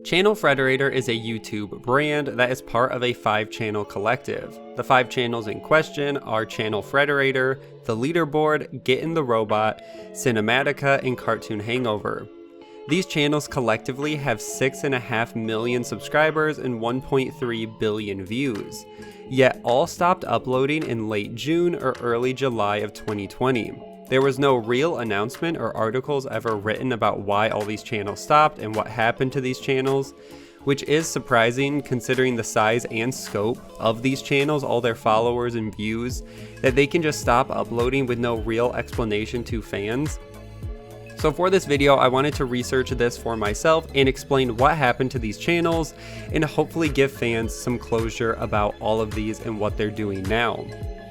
ChannelFrederator is a YouTube brand that is part of a 5-channel collective. The 5 channels in question are ChannelFrederator, The Leaderboard, Get in the Robot, Cinematica, and Cartoon Hangover. These channels collectively have 6.5 million subscribers and 1.3 billion views, yet all stopped uploading in late June or early July of 2020. There was no real announcement or articles ever written about why all these channels stopped and what happened to these channels, which is surprising considering the size and scope of these channels, all their followers and views, that they can just stop uploading with no real explanation to fans. So for this video, I wanted to research this for myself and explain what happened to these channels and hopefully give fans some closure about all of these and what they're doing now.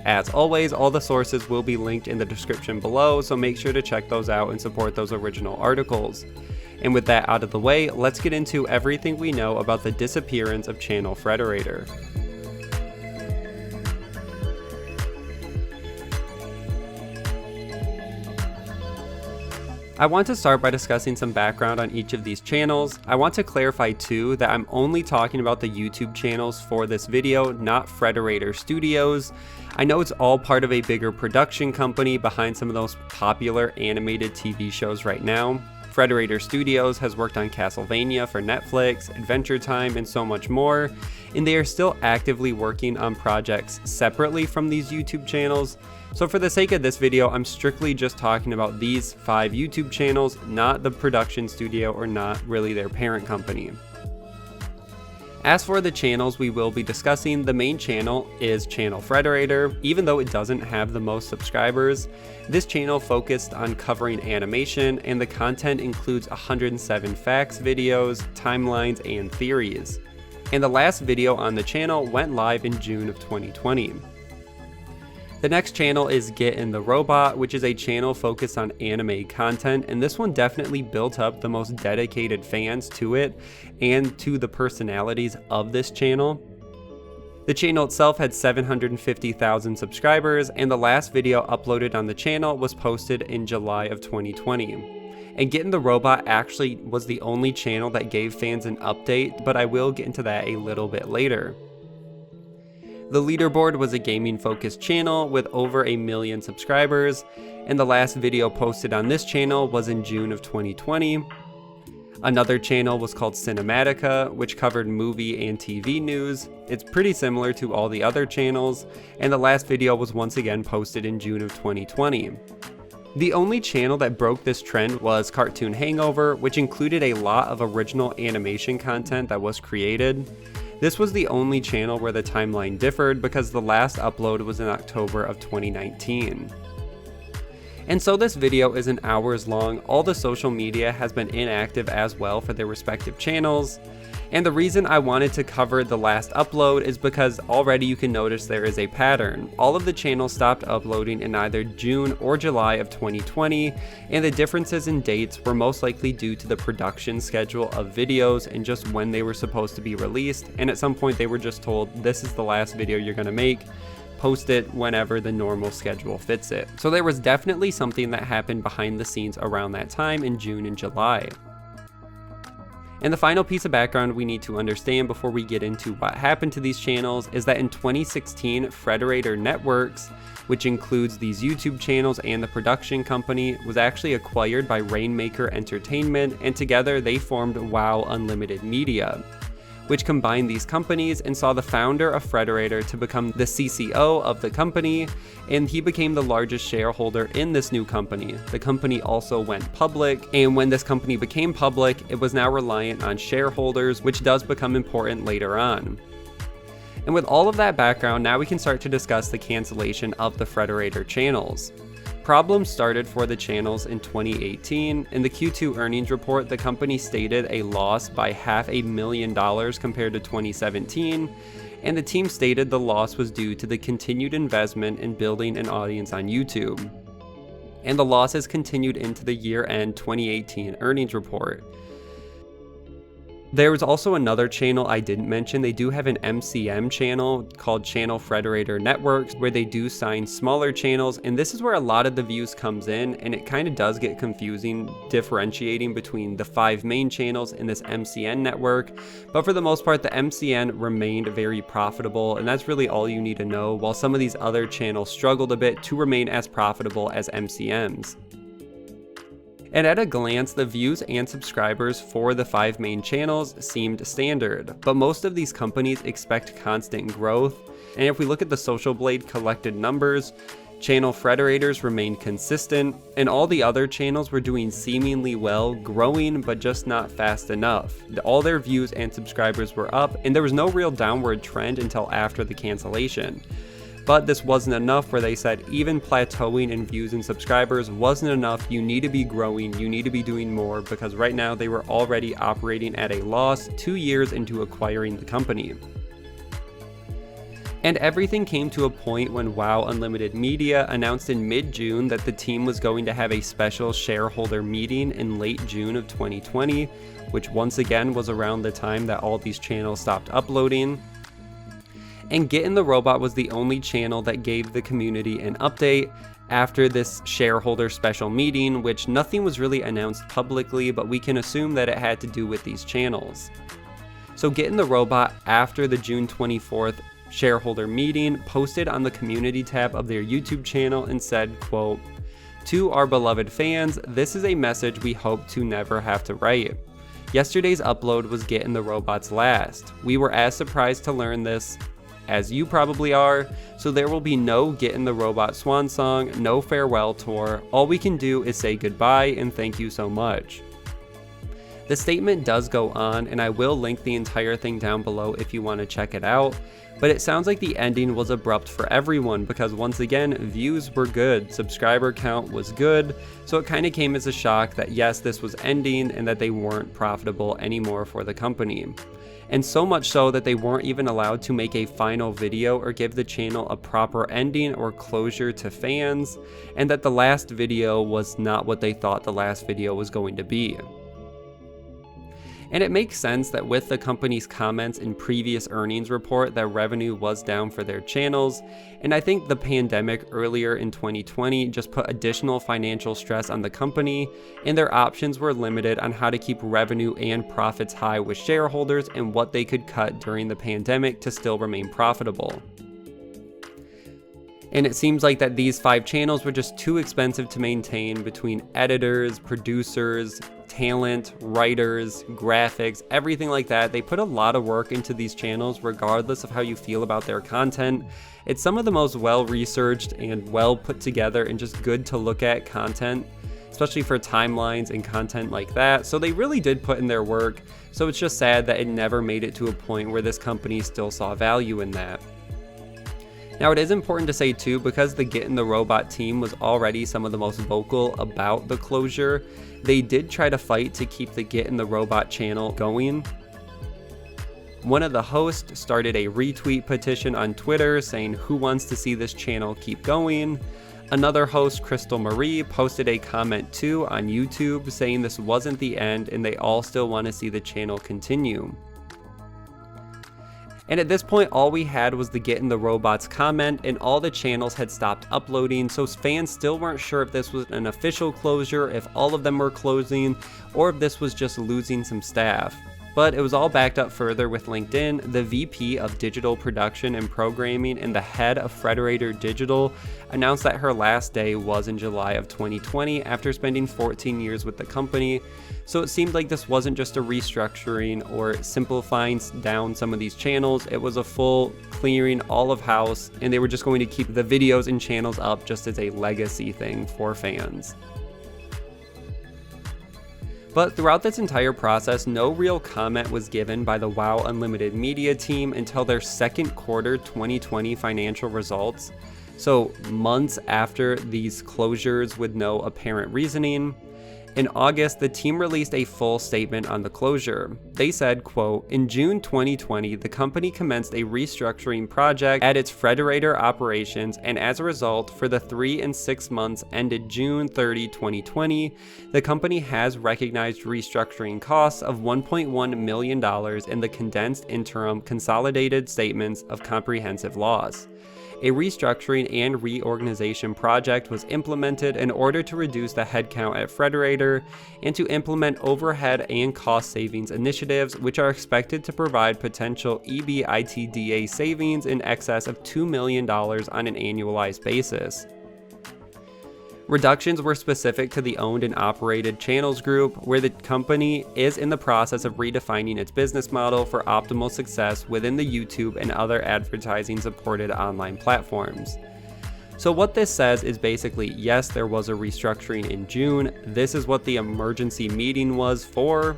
As always, all the sources will be linked in the description below, so make sure to check those out and support those original articles. And with that out of the way, let's get into everything we know about the disappearance of ChannelFrederator. I want to start by discussing some background on each of these channels. I want to clarify too that I'm only talking about the YouTube channels for this video, not Frederator Studios. I know it's all part of a bigger production company behind some of those popular animated TV shows right now. Frederator Studios has worked on Cancellation for Netflix, Adventure Time, and so much more, and they are still actively working on projects separately from these YouTube channels. So for the sake of this video, I'm strictly just talking about these 5 YouTube channels, not the production studio or not really their parent company. As for the channels we will be discussing, the main channel is ChannelFrederator. Even though it doesn't have the most subscribers, this channel focused on covering animation, and the content includes 107 facts videos, timelines, and theories. And the last video on the channel went live in June of 2020. The next channel is Get in the Robot, which is a channel focused on anime content, and this one definitely built up the most dedicated fans to it and to the personalities of this channel. The channel itself had 750,000 subscribers, and the last video uploaded on the channel was posted in July of 2020. And Get in the Robot actually was the only channel that gave fans an update, but I will get into that a little bit later. The Leaderboard was a gaming-focused channel with over 1 million subscribers, and the last video posted on this channel was in June of 2020. Another channel was called Cinematica, which covered movie and TV news. It's pretty similar to all the other channels, and the last video was once again posted in June of 2020. The only channel that broke this trend was Cartoon Hangover, which included a lot of original animation content that was created. This was the only channel where the timeline differed because the last upload was in October of 2019. And so this video isn't hours long. All the social media has been inactive as well for their respective channels. And the reason I wanted to cover the last upload is because already you can notice there is a pattern. All of the channels stopped uploading in either June or July of 2020, and the differences in dates were most likely due to the production schedule of videos and just when they were supposed to be released, and at some point they were just told, this is the last video you're gonna make, post it whenever the normal schedule fits it. So there was definitely something that happened behind the scenes around that time in June and July. And the final piece of background we need to understand before we get into what happened to these channels is that in 2016, Frederator Networks, which includes these YouTube channels and the production company, was actually acquired by Rainmaker Entertainment, and together they formed WoW Unlimited Media, which combined these companies and saw the founder of Frederator to become the CCO of the company, and he became the largest shareholder in this new company. The company also went public, and when this company became public, it was now reliant on shareholders, which does become important later on. And with all of that background, now we can start to discuss the cancellation of the Frederator channels. Problems started for the channels in 2018. In the Q2 earnings report, the company stated a loss by $500,000 compared to 2017, and the team stated the loss was due to the continued investment in building an audience on YouTube. And the losses continued into the year-end 2018 earnings report. There was also another channel I didn't mention. They do have an MCM channel called ChannelFrederator Networks where they do sign smaller channels, and this is where a lot of the views comes in, and it kind of does get confusing differentiating between the 5 main channels in this MCN network. But for the most part, the MCN remained very profitable, and that's really all you need to know, while some of these other channels struggled a bit to remain as profitable as MCNs. And at a glance, the views and subscribers for the 5 main channels seemed standard, but most of these companies expect constant growth. And if we look at the Social Blade collected numbers, ChannelFrederators remained consistent, and all the other channels were doing seemingly well, growing, but just not fast enough. All their views and subscribers were up, and there was no real downward trend until after the cancellation. But this wasn't enough, where they said even plateauing in views and subscribers wasn't enough. You need to be growing, you need to be doing more, because right now they were already operating at a loss 2 years into acquiring the company. And everything came to a point when WoW Unlimited Media announced in mid-June that the team was going to have a special shareholder meeting in late June of 2020, which once again was around the time that all these channels stopped uploading. And Get in the Robot was the only channel that gave the community an update after this shareholder special meeting, which nothing was really announced publicly, but we can assume that it had to do with these channels. So Get in the Robot, after the June 24th shareholder meeting, posted on the community tab of their YouTube channel and said, quote, "To our beloved fans, this is a message we hope to never have to write. Yesterday's upload was Get in the Robot's last. We were as surprised to learn this as you probably are, so there will be no Get in the Robot swan song, no farewell tour. All we can do is say goodbye and thank you so much." The statement does go on, and I will link the entire thing down below if you want to check it out, but it sounds like the ending was abrupt for everyone, because once again, views were good, subscriber count was good, so it kind of came as a shock that yes, this was ending and that they weren't profitable anymore for the company. And so much so that they weren't even allowed to make a final video or give the channel a proper ending or closure to fans, and that the last video was not what they thought the last video was going to be. And it makes sense that with the company's comments in previous earnings report that revenue was down for their channels, and I think the pandemic earlier in 2020 just put additional financial stress on the company, and their options were limited on how to keep revenue and profits high with shareholders and what they could cut during the pandemic to still remain profitable. And it seems like that these 5 channels were just too expensive to maintain between editors, producers, talent, writers, graphics, everything like that. They put a lot of work into these channels regardless of how you feel about their content. It's some of the most well-researched and well put together and just good to look at content, especially for timelines and content like that. So they really did put in their work. So it's just sad that it never made it to a point where this company still saw value in that. Now, it is important to say too, because the Get in the Robot team was already some of the most vocal about the closure, they did try to fight to keep the Get in the Robot channel going. One of the hosts started a retweet petition on Twitter saying, "Who wants to see this channel keep going?" Another host, Crystal Marie, posted a comment too on YouTube saying this wasn't the end and they all still want to see the channel continue. And at this point, all we had was the Get in the Robot's comment, and all the channels had stopped uploading, so fans still weren't sure if this was an official closure, if all of them were closing, or if this was just losing some staff. But it was all backed up further with LinkedIn. The VP of Digital Production and Programming and the head of Frederator Digital announced that her last day was in July of 2020 after spending 14 years with the company. So it seemed like this wasn't just a restructuring or simplifying down some of these channels. It was a full clearing all of house, and they were just going to keep the videos and channels up just as a legacy thing for fans. But throughout this entire process, no real comment was given by the WoW Unlimited Media team until their second quarter 2020 financial results. So months after these closures with no apparent reasoning. In August, the team released a full statement on the closure. They said, quote, "In June 2020, the company commenced a restructuring project at its Frederator operations, and as a result, for the 3 and 6 months ended June 30, 2020, the company has recognized restructuring costs of $1.1 million in the condensed interim consolidated statements of comprehensive loss. A restructuring and reorganization project was implemented in order to reduce the headcount at Frederator and to implement overhead and cost savings initiatives, which are expected to provide potential EBITDA savings in excess of $2 million on an annualized basis." Reductions were specific to the owned and operated channels group, where the company is in the process of redefining its business model for optimal success within the YouTube and other advertising supported online platforms. So what this says is basically, yes, there was a restructuring in June. This is what the emergency meeting was for.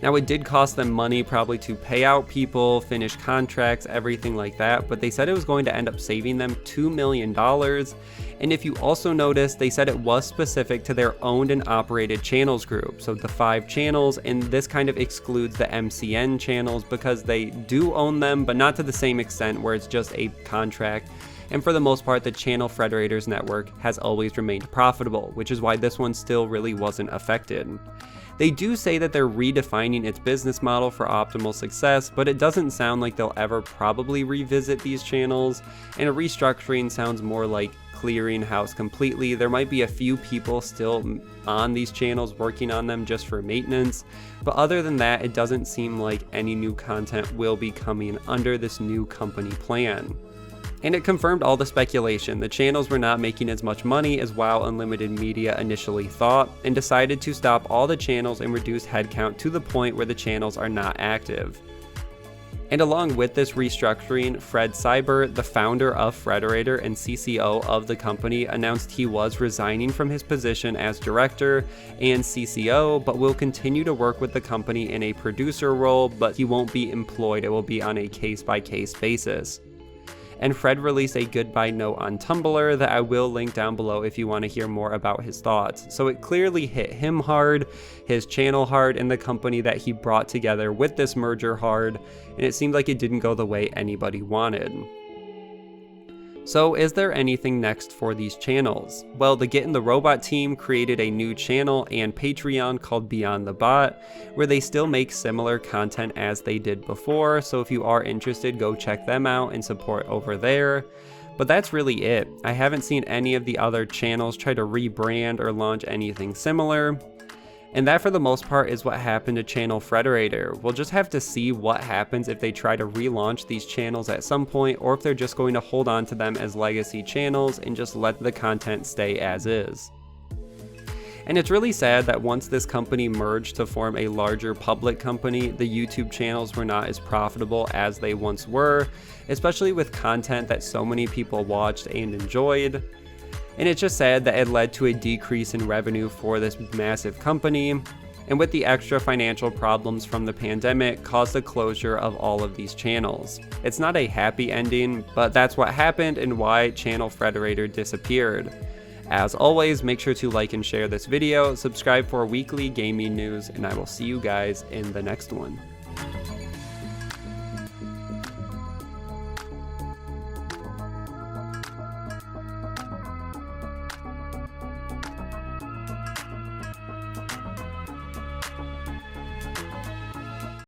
Now, it did cost them money probably to pay out people, finish contracts, everything like that, but they said it was going to end up saving them $2 million. And if you also notice, they said it was specific to their owned and operated channels group, so the 5 channels, and this kind of excludes the MCN channels because they do own them, but not to the same extent where it's just a contract. And for the most part, the ChannelFrederator's network has always remained profitable, which is why this one still really wasn't affected. They do say that they're redefining its business model for optimal success, but it doesn't sound like they'll ever probably revisit these channels, and a restructuring sounds more like clearing house completely. There might be a few people still on these channels working on them just for maintenance, but other than that, it doesn't seem like any new content will be coming under this new company plan. And it confirmed all the speculation. The channels were not making as much money as WoW Unlimited Media initially thought, and decided to stop all the channels and reduce headcount to the point where the channels are not active. And along with this restructuring, Fred Cyber, the founder of Frederator and CCO of the company, announced he was resigning from his position as director and CCO, but will continue to work with the company in a producer role, but he won't be employed. It will be on a case-by-case basis. And Fred released a goodbye note on Tumblr that I will link down below if you want to hear more about his thoughts. So it clearly hit him hard, his channel hard, and the company that he brought together with this merger hard, and it seemed like it didn't go the way anybody wanted. So is there anything next for these channels? Well, the Get in the Robot team created a new channel and Patreon called Beyond the Bot, where they still make similar content as they did before, so if you are interested, go check them out and support over there. But that's really it. I haven't seen any of the other channels try to rebrand or launch anything similar. And that, for the most part, is what happened to ChannelFrederator. We'll just have to see what happens if they try to relaunch these channels at some point, or if they're just going to hold on to them as legacy channels and just let the content stay as is. And it's really sad that once this company merged to form a larger public company, the YouTube channels were not as profitable as they once were, especially with content that so many people watched and enjoyed. And it's just sad that it led to a decrease in revenue for this massive company, and with the extra financial problems from the pandemic, caused the closure of all of these channels. It's not a happy ending, but that's what happened and why ChannelFrederator disappeared. As always, make sure to like and share this video, subscribe for weekly gaming news, and I will see you guys in the next one.